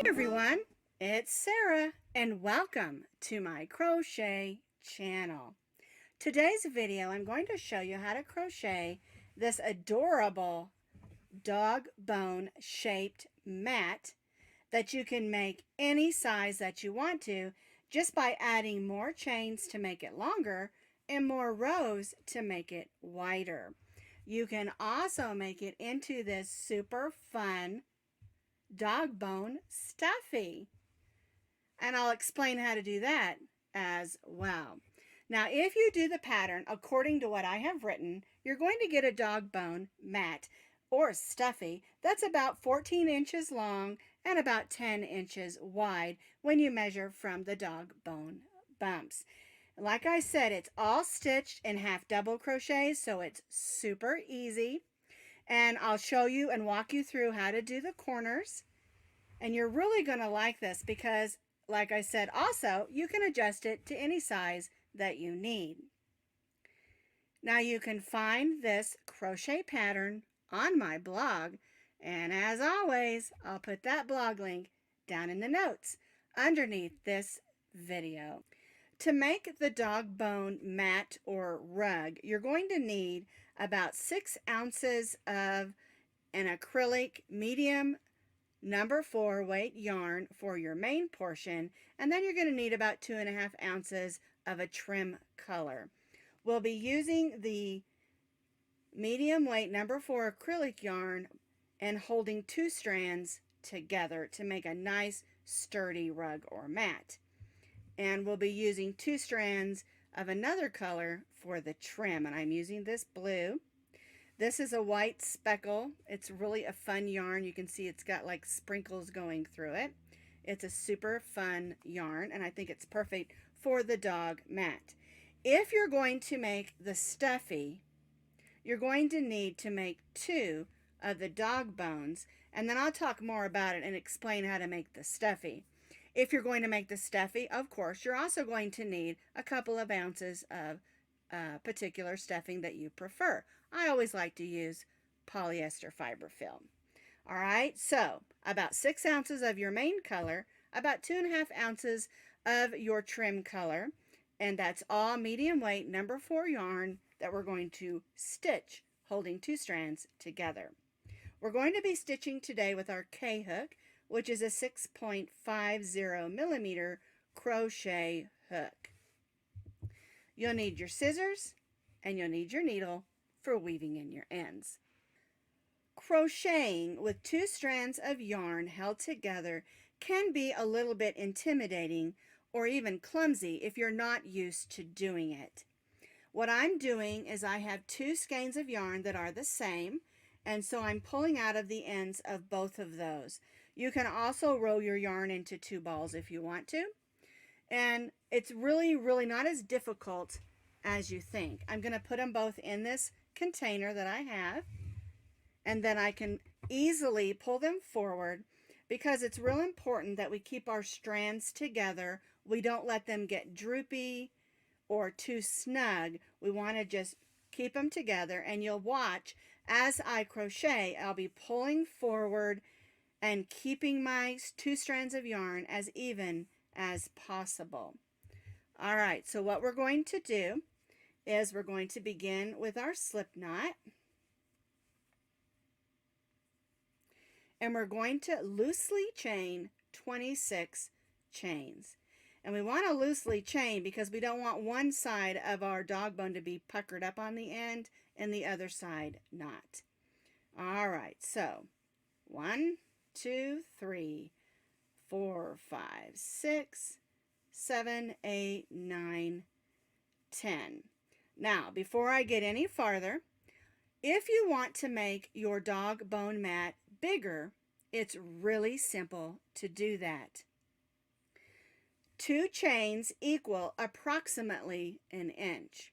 Everyone, it's Sarah and welcome to my crochet channel. Today's video I'm going to show you how to crochet this adorable dog bone shaped mat that you can make any size that you want to just by adding more chains to make it longer and more rows to make it wider. You can also make it into this super fun dog bone stuffie, and I'll explain how to do that as well. Now, if you do the pattern according to what I have written, you're going to get a dog bone mat or stuffie that's about 14 inches long and about 10 inches wide when you measure from the dog bone bumps. Like I said, it's all stitched in half double crochets, so it's super easy. And I'll show you and walk you through how to do the corners. And you're really going to like this because, like I said, also, you can adjust it to any size that you need. Now you can find this crochet pattern on my blog. And as always, I'll put that blog link down in the notes underneath this video. To make the dog bone mat or rug, you're going to need about 6 ounces of an acrylic medium number 4 weight yarn for your main portion, and then you're going to need about 2.5 ounces of a trim color. We'll be using the medium weight number 4 acrylic yarn and holding 2 strands together to make a nice sturdy rug or mat. And we'll be using 2 strands of another color for the trim, and I'm using this blue. This is a white speckle. It's really a fun yarn. You can see it's got like sprinkles going through it. It's a super fun yarn, and I think it's perfect for the dog mat. If you're going to make the stuffie, you're going to need to make 2 of the dog bones, and then I'll talk more about it and explain how to make the stuffie. If you're going to make the stuffie, of course, you're also going to need a couple of ounces of particular stuffing that you prefer. I always like to use polyester fiber film. All right, so about 6 ounces of your main color, about 2.5 ounces of your trim color, and that's all medium weight number 4 yarn that we're going to stitch holding 2 strands together. We're going to be stitching today with our K-hook, which is a 6.50 millimeter crochet hook. You'll need your scissors and you'll need your needle for weaving in your ends. Crocheting with 2 strands of yarn held together can be a little bit intimidating or even clumsy if you're not used to doing it. What I'm doing is I have 2 skeins of yarn that are the same, and so I'm pulling out of the ends of both of those. You can also roll your yarn into 2 balls if you want to. And it's really not as difficult as you think. I'm going to put them both in this container that I have. And then I can easily pull them forward because it's real important that we keep our strands together. We don't let them get droopy or too snug. We want to just keep them together. And you'll watch as I crochet, I'll be pulling forward and keeping my 2 strands of yarn as even as possible. All right, so what we're going to do is we're going to begin with our slip knot. And we're going to loosely chain 26 chains. And we want to loosely chain because we don't want one side of our dog bone to be puckered up on the end and the other side not. All right, so 1, 2, 3, 4, 5, 6, 7, 8, 9, 10. Now, before I get any farther, if you want to make your dog bone mat bigger, it's really simple to do that. 2 chains equal approximately an inch.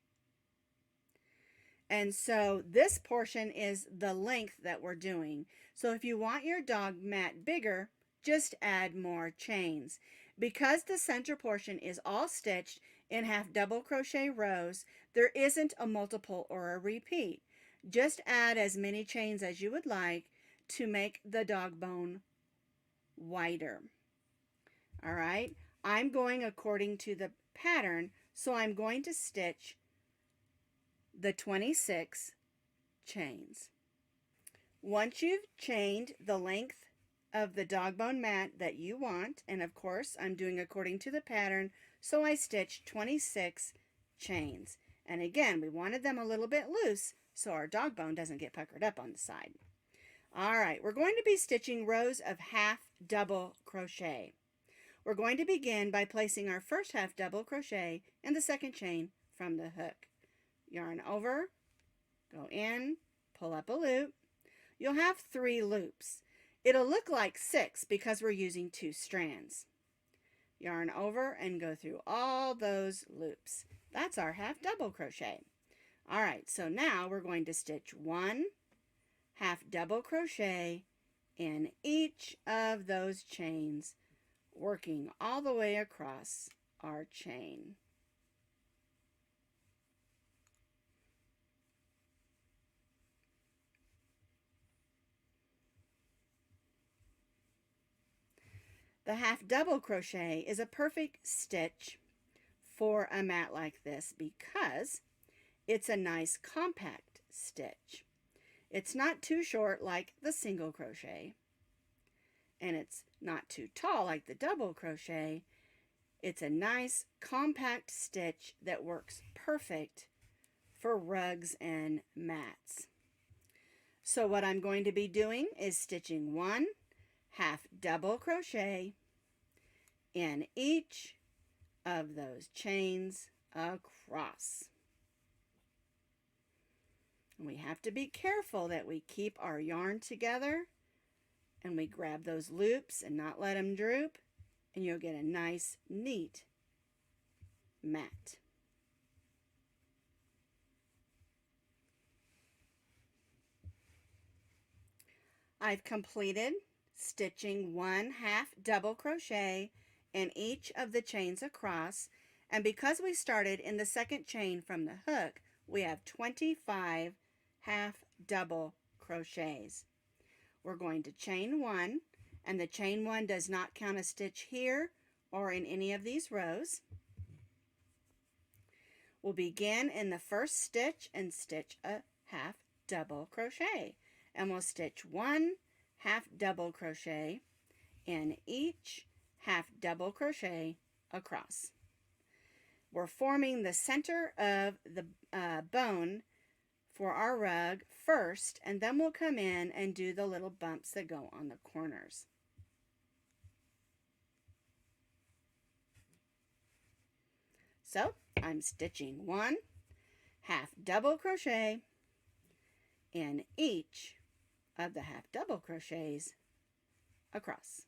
And so this portion is the length that we're doing. So if you want your dog mat bigger, just add more chains. Because the center portion is all stitched in half double crochet rows, there isn't a multiple or a repeat. Just add as many chains as you would like to make the dog bone wider. All right, I'm going according to the pattern, so I'm going to stitch the 26 chains. Once you've chained the length of the dog bone mat that you want, and of course I'm doing according to the pattern, so I stitched 26 chains. And again, we wanted them a little bit loose so our dog bone doesn't get puckered up on the side. All right, we're going to be stitching rows of half double crochet. We're going to begin by placing our first half double crochet in the second chain from the hook. Yarn over, go in, pull up a loop. You'll have 3 loops. It'll look like 6 because we're using 2 strands. Yarn over and go through all those loops. That's our half double crochet. All right, so now we're going to stitch 1 half double crochet in each of those chains, working all the way across our chain. The half double crochet is a perfect stitch for a mat like this because it's a nice compact stitch. It's not too short like the single crochet, and it's not too tall like the double crochet. It's a nice compact stitch that works perfect for rugs and mats. So what I'm going to be doing is stitching 1 half double crochet in each of those chains across. And we have to be careful that we keep our yarn together and we grab those loops and not let them droop, and you'll get a nice, neat mat. I've completed stitching 1 half double crochet in each of the chains across, and because we started in the second chain from the hook, we have 25 half double crochets. We're going to chain 1, and the chain 1 does not count a stitch here or in any of these rows. We'll begin in the first stitch and stitch a half double crochet, and we'll stitch 1 half double crochet in each half double crochet across. We're forming the center of the bone for our rug first, and then we'll come in and do the little bumps that go on the corners. So I'm stitching 1 half double crochet in each of the half double crochets across.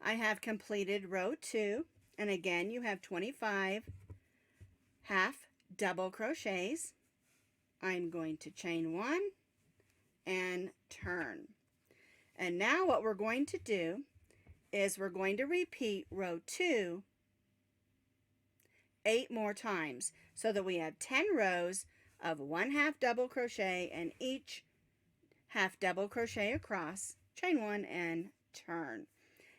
I have completed row 2, and again you have 25 half double crochets. I'm going to chain 1 and turn. And now what we're going to do is we're going to repeat row 2 8 more times so that we have 10 rows of 1 half double crochet and each half double crochet across, chain 1 and turn.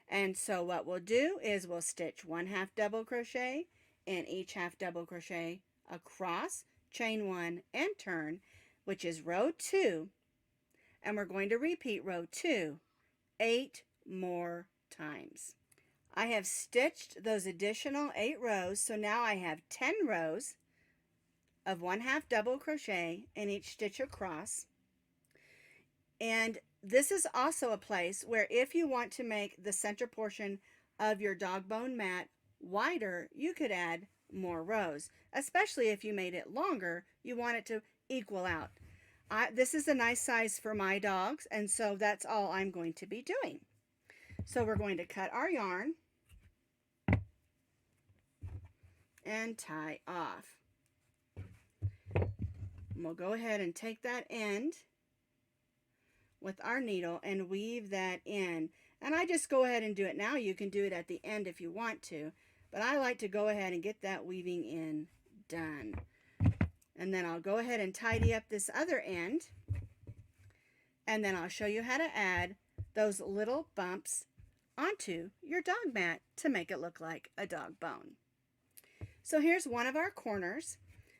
And so what we'll do is we'll stitch 1 half double crochet in each half double crochet across, chain 1 and turn, which is row 2, and we're going to repeat row 2 8 more times. I have stitched those additional 8 rows, so now I have 10 rows of 1 half double crochet in each stitch across. And this is also a place where if you want to make the center portion of your dog bone mat wider, you could add more rows, especially if you made it longer, you want it to equal out. This is a nice size for my dogs, and so that's all I'm going to be doing. So we're going to cut our yarn and tie off. And we'll go ahead and take that end with our needle and weave that in. And I just go ahead and do it now. You can do it at the end if you want to, but I like to go ahead and get that weaving in done. And then I'll go ahead and tidy up this other end, and then I'll show you how to add those little bumps onto your dog mat to make it look like a dog bone. So here's one of our corners,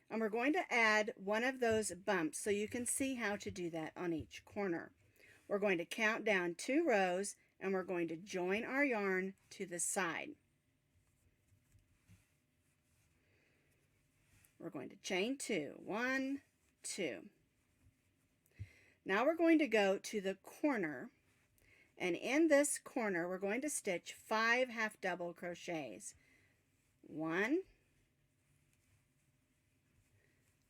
and we're going to add one of those bumps so you can see how to do that on each corner. We're going to count down 2 rows, and we're going to join our yarn to the side. We're going to chain 2, 1, 2. Now we're going to go to the corner, and in this corner we're going to stitch 5 half double crochets. 1,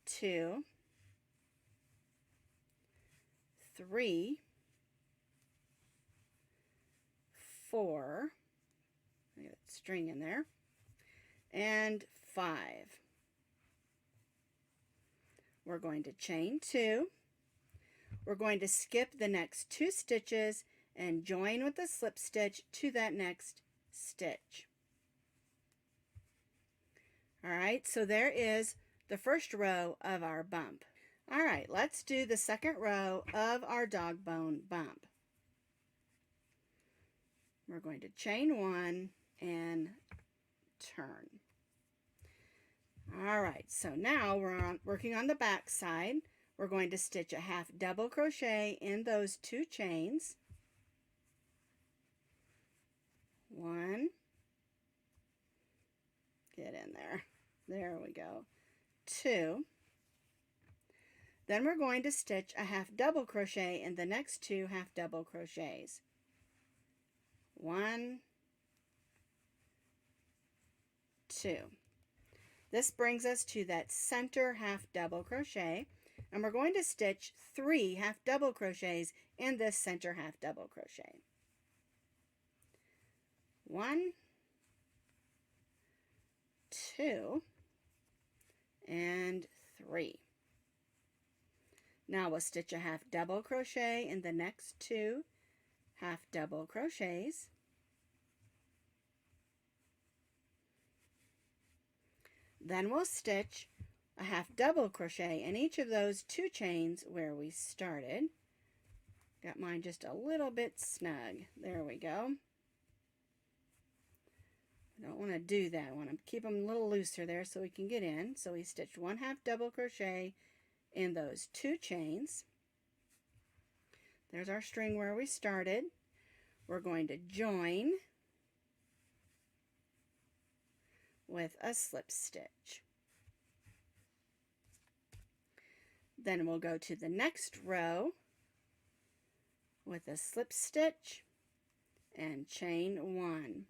2, 3, 4, I got a string in there, and 5. We're going to chain 2. We're going to skip the next 2 stitches and join with the slip stitch to that next stitch. Alright, so there is the first row of our bump. Alright, let's do the second row of our dog bone bump. We're going to chain 1 and turn. Alright, so now we're working on the back side. We're going to stitch a half double crochet in those 2 chains. 1, get in there. There we go. 2. Then we're going to stitch a half double crochet in the next 2 half double crochets. 1, 2. This brings us to that center half double crochet, and we're going to stitch 3 half double crochets in this center half double crochet. 1, 2, and 3. Now we'll stitch a half double crochet in the next 2 half double crochets. Then we'll stitch a half double crochet in each of those 2 chains where we started. Got mine just a little bit snug. There we go. I don't want to do that. I want to keep them a little looser there so we can get in. So we stitched 1 half double crochet in those 2 chains. There's our string where we started. We're going to join with a slip stitch. Then we'll go to the next row with a slip stitch and chain 1.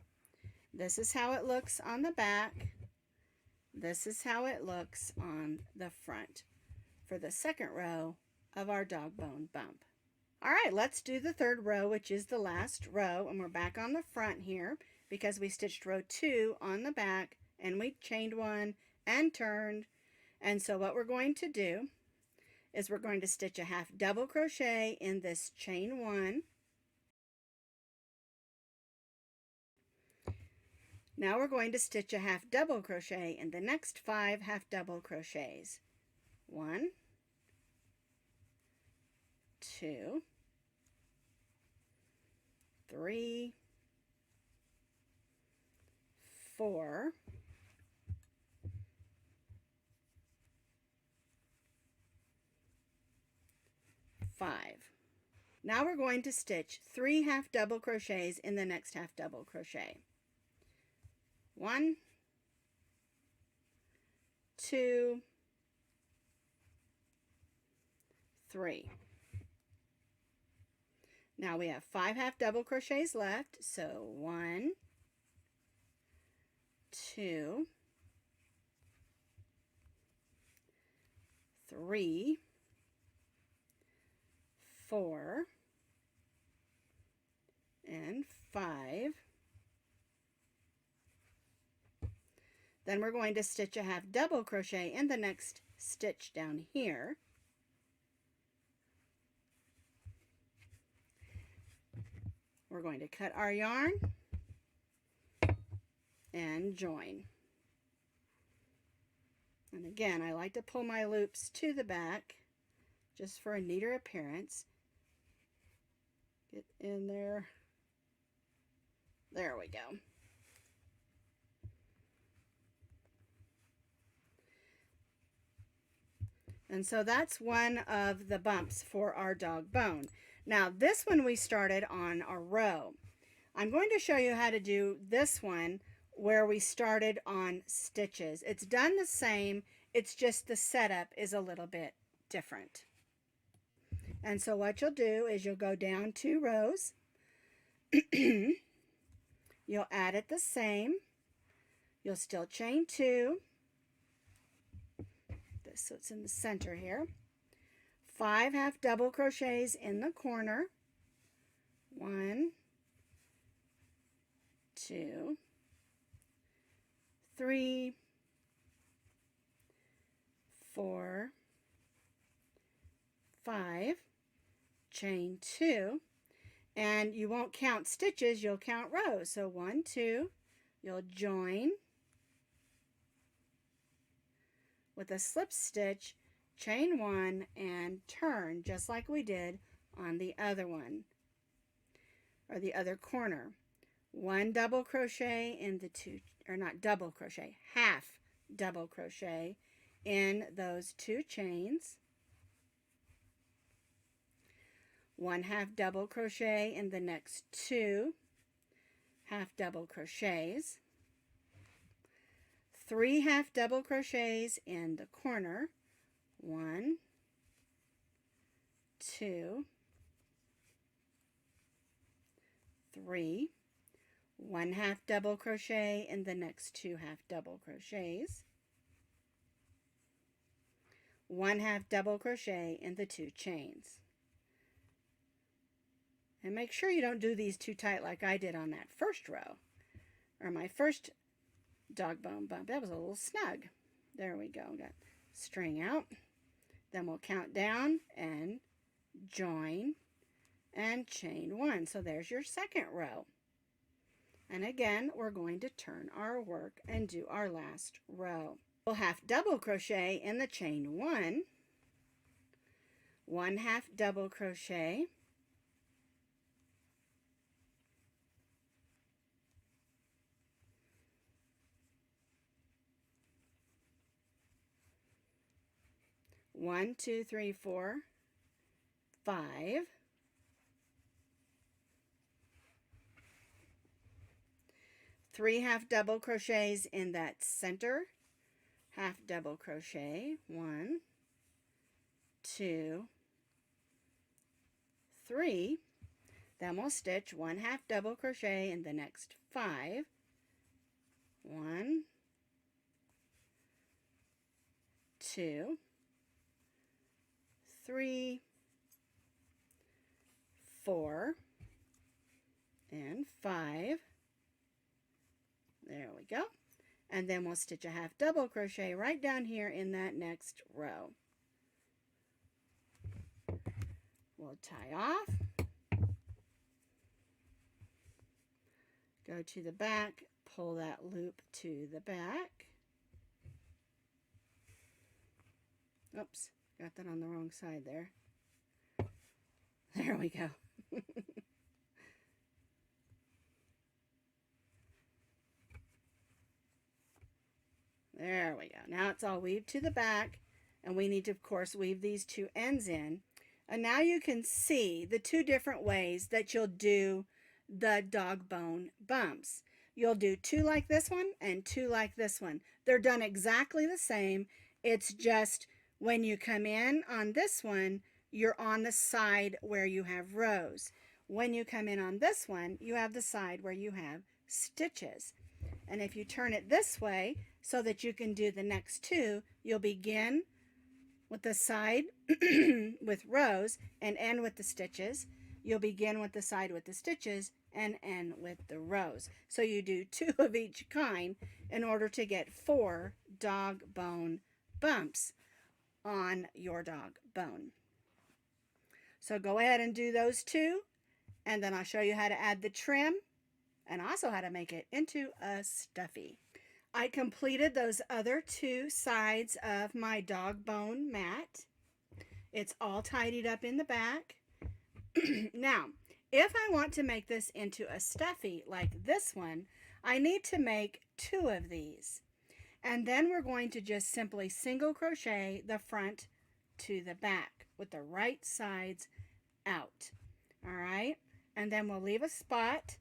This is how it looks on the back. This is how it looks on the front for the second row of our dog bone bump. All right, let's do the third row, which is the last row, and we're back on the front here because we stitched row 2 on the back and we chained 1 and turned. And so what we're going to do is we're going to stitch a half double crochet in this chain 1. Now we're going to stitch a half double crochet in the next 5 half double crochets. 1, 2, 3, 4, 5. Now we're going to stitch 3 half double crochets in the next half double crochet. 1, 2, 3. Now we have 5 half double crochets left, so 1, 2, 3, 4, and 5. Then we're going to stitch a half double crochet in the next stitch down here. We're going to cut our yarn and join. And again, I like to pull my loops to the back just for a neater appearance. Get in there. There we go. And so that's one of the bumps for our dog bone. Now this one we started on a row. I'm going to show you how to do this one where we started on stitches. It's done the same, it's just the setup is a little bit different. And so what you'll do is you'll go down 2 rows. You'll add it the same. You'll still chain 2. This so it's in the center here. 5 half double crochets in the corner. 1, 2, 3, 4, 5, chain 2, and you won't count stitches, you'll count rows. So 1, 2, you'll join with a slip stitch, chain 1, and turn just like we did on the other one, or the other corner. 1 double crochet in the 2, or not double crochet, half double crochet in those 2 chains. 1 half double crochet in the next 2 half double crochets. 3 half double crochets in the corner. 1, 2, 3. 1 half double crochet in the next 2 half double crochets. 1 half double crochet in the 2 chains. And make sure you don't do these too tight like I did on that first row, or my first dog bone bump. That was a little snug. There we go. Got string out. Then we'll count down and join and chain 1. So there's your second row. And again, we're going to turn our work and do our last row. We'll half double crochet in the chain 1, 1 half double crochet, one, 2, 3, 4, 5, 3 half double crochets in that center, half double crochet, 1, 2, 3, then we'll stitch 1 half double crochet in the next 5, 1, 2, 3, 4, and 5. There we go. And then we'll stitch a half double crochet right down here in that next row. We'll tie off, go to the back, pull that loop to the back. Oops, got that on the wrong side there. There we go. There we go. Now it's all weaved to the back, and we need to, of course, weave these 2 ends in. And now you can see the 2 different ways that you'll do the dog bone bumps. You'll do 2 like this one and 2 like this one. They're done exactly the same. It's just when you come in on this one, you're on the side where you have rows. When you come in on this one, you have the side where you have stitches. And if you turn it this way so that you can do the next 2, you'll begin with the side with rows and end with the stitches. You'll begin with the side with the stitches and end with the rows. So you do 2 of each kind in order to get 4 dog bone bumps on your dog bone. So go ahead and do those 2, and then I'll show you how to add the trim and also how to make it into a stuffie. I completed those other two sides of my dog bone mat. It's all tidied up in the back. Now, if I want to make this into a stuffie like this one, I need to make two of these. And then we're going to just simply single crochet the front to the back with the right sides out. All right? And then we'll leave a spot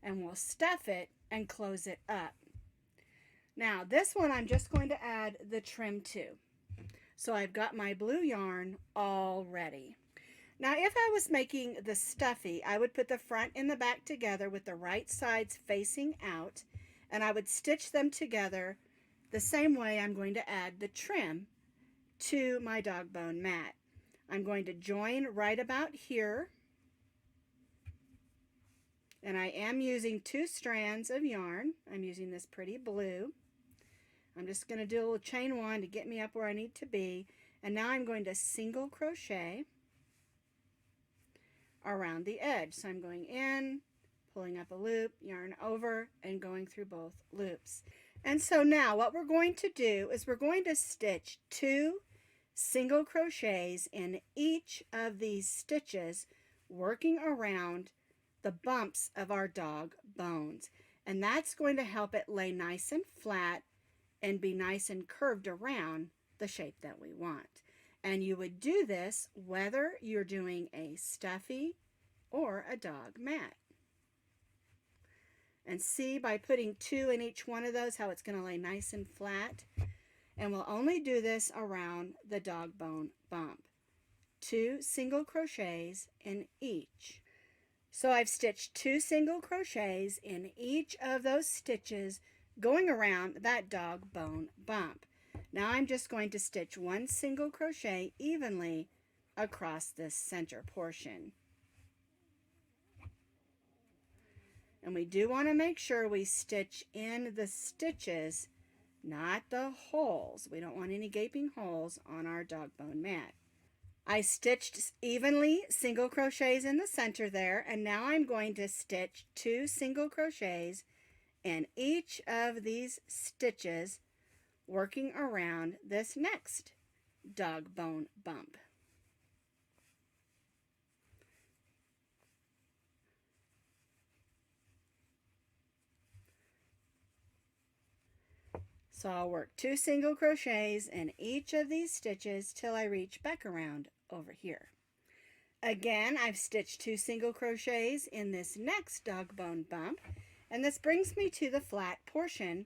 and we'll stuff it and close it up. Now, this one I'm just going to add the trim to. So I've got my blue yarn all ready. Now, if I was making the stuffie, I would put the front and the back together with the right sides facing out, and I would stitch them together the same way I'm going to add the trim to my dog bone mat. I'm going to join right about here, and I am using 2 strands of yarn. I'm using this pretty blue. I'm just going to do a little chain 1 to get me up where I need to be, and now I'm going to single crochet around the edge. So I'm going in, pulling up a loop, yarn over, and going through both loops. And so now what we're going to do is we're going to stitch 2 single crochets in each of these stitches, working around the bumps of our dog bones. And that's going to help it lay nice and flat and be nice and curved around the shape that we want. And you would do this whether you're doing a stuffie or a dog mat. And see, by putting 2 in each one of those, how it's going to lay nice and flat. And we'll only do this around the dog bone bump. 2 single crochets in each. So I've stitched 2 single crochets in each of those stitches going around that dog bone bump. Now I'm just going to stitch 1 single crochet evenly across this center portion. And we do want to make sure we stitch in the stitches, not the holes. We don't want any gaping holes on our dog bone mat. I stitched evenly single crochets in the center there, and now I'm going to stitch 2 single crochets in each of these stitches, working around this next dog bone bump. So I'll work 2 single crochets in each of these stitches till I reach back around over here. Again, I've stitched 2 single crochets in this next dog bone bump, and this brings me to the flat portion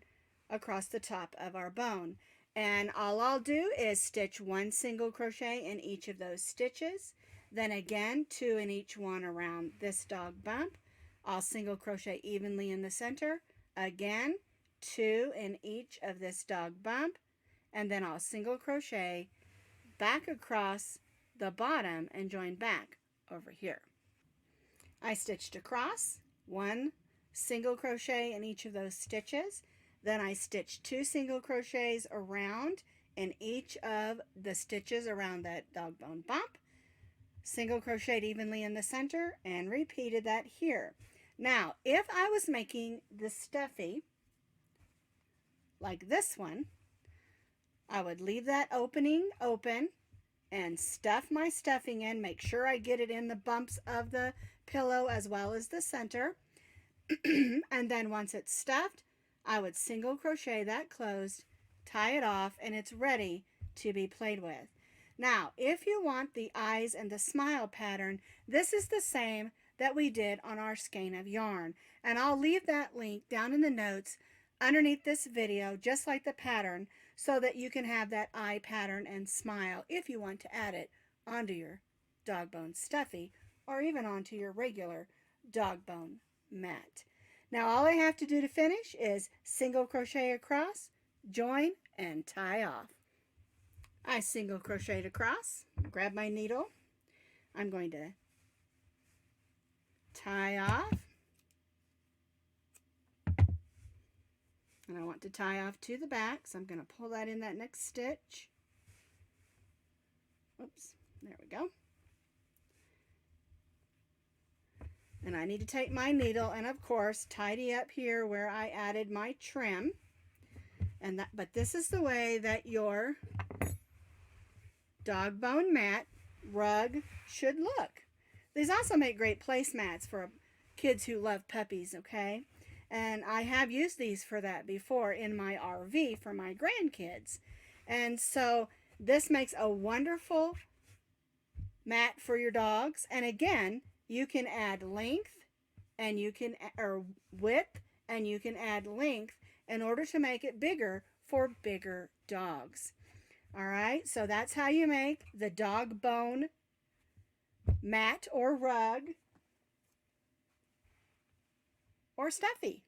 across the top of our bone. And all I'll do is stitch 1 single crochet in each of those stitches, then again 2 in each one around this dog bump. I'll single crochet evenly in the center, again 2 in each of this dog bump, and then I'll single crochet back across the bottom and join back over here. I stitched across, 1 single crochet in each of those stitches, then I stitched 2 single crochets around in each of the stitches around that dog bone bump, single crocheted evenly in the center, and repeated that here. Now, if I was making the stuffie like this one, I would leave that opening open and stuff my stuffing in, make sure I get it in the bumps of the pillow as well as the center. And then once it's stuffed, I would single crochet that closed, tie it off, and it's ready to be played with. Now, if you want the eyes and the smile pattern, this is the same that we did on our skein of yarn. And I'll leave that link down in the notes underneath this video, just like the pattern, so that you can have that eye pattern and smile if you want to add it onto your dog bone stuffie or even onto your regular dog bone mat. Now all I have to do to finish is single crochet across, join, and tie off. I single crocheted across, grab my needle. I'm going to tie off, and I want to tie off to the back, so I'm going to pull that in that next stitch. Oops, there we go. And I need to take my needle and, of course, tidy up here where I added my trim. But this is the way that your dog bone mat rug should look. These also make great placemats for kids who love puppies, okay? And I have used these for that before in my RV for my grandkids. And so this makes a wonderful mat for your dogs. And again, you can add length and you can, or width, and you can add length in order to make it bigger for bigger dogs. All right, so that's how you make the dog bone mat or rug or stuffie.